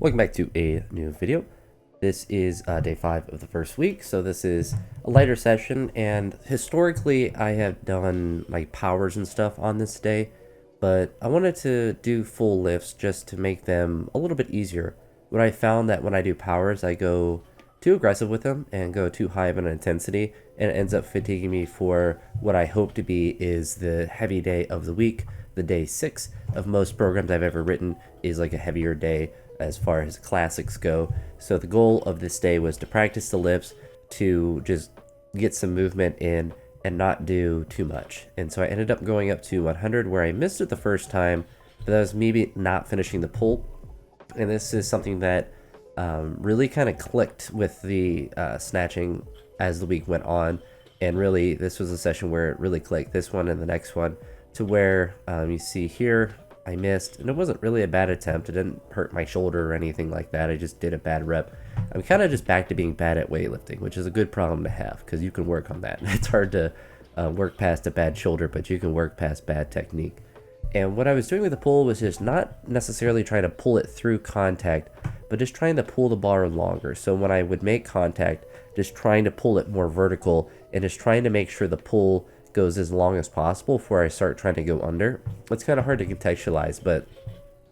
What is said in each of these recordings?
Welcome back to a new video. This is day 5 of the first week, so this is a lighter session, and historically I have done like powers and stuff on this day, but I wanted to do full lifts just to make them a little bit easier. What I found that when I do powers, I go too aggressive with them and go too high of an intensity, and it ends up fatiguing me for what I hope to be is the heavy day of the week. The day 6 of most programs I've ever written is like a heavier day as far as classics go. So the goal of this day was to practice the lifts, to just get some movement in and not do too much. And so I ended up going up to 100 where I missed it the first time, but that was maybe not finishing the pull. And this is something that really kind of clicked with the snatching as the week went on. And really, this was a session where it really clicked, this one and the next one, to where you see here, I missed, and it wasn't really a bad attempt. It didn't hurt my shoulder or anything like that. I just did a bad rep. I'm kind of just back to being bad at weightlifting, which is a good problem to have because you can work on that. It's hard to work past a bad shoulder, but you can work past bad technique. And what I was doing with the pull was just not necessarily trying to pull it through contact, but just trying to pull the bar longer. So when I would make contact, just trying to pull it more vertical and just trying to make sure the pull goes as long as possible before I start trying to go under. It's kind of hard to contextualize, but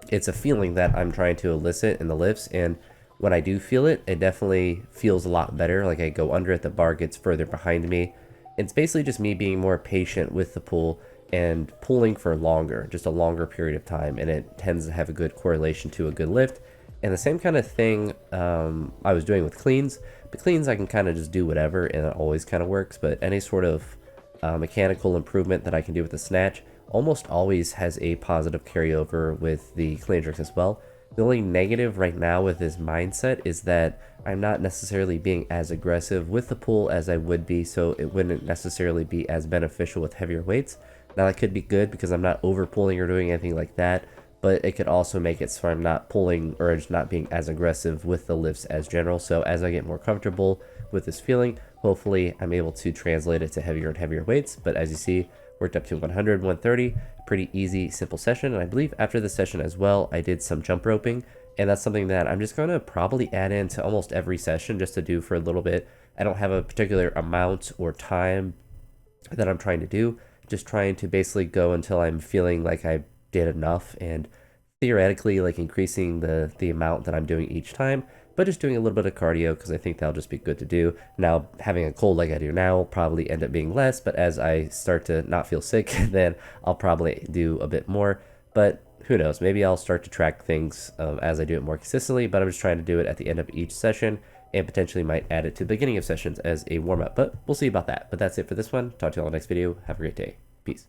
it's a feeling that I'm trying to elicit in the lifts, and when I do feel it, it definitely feels a lot better. Like I go under it, the bar gets further behind me. It's basically just me being more patient with the pull and pulling for longer, just a longer period of time, and it tends to have a good correlation to a good lift. And the same kind of thing I was doing with cleans, but cleans I can kind of just do whatever, and it always kind of works, but any sort of mechanical improvement that I can do with the snatch almost always has a positive carryover with the clean jerks as well. The only negative right now with this mindset is that I'm not necessarily being as aggressive with the pull as I would be, so it wouldn't necessarily be as beneficial with heavier weights. Now that could be good because I'm not over pulling or doing anything like that, but it could also make it so I'm not pulling or just not being as aggressive with the lifts as general. So as I get more comfortable with this feeling, hopefully I'm able to translate it to heavier and heavier weights. But as you see, worked up to 100, 130, pretty easy, simple session. And I believe after the session as well, I did some jump roping, and that's something that I'm just going to probably add into almost every session just to do for a little bit. I don't have a particular amount or time that I'm trying to do, just trying to basically go until I'm feeling like I did enough, and theoretically like increasing the amount that I'm doing each time, but just doing a little bit of cardio because I think that'll just be good to do. Now, having a cold like I do now will probably end up being less, but as I start to not feel sick, then I'll probably do a bit more. But who knows, maybe I'll start to track things as I do it more consistently, but I'm just trying to do it at the end of each session and potentially might add it to the beginning of sessions as a warm-up, but we'll see about that. But that's it for this one. Talk to you all in the next video. Have a great day. Peace.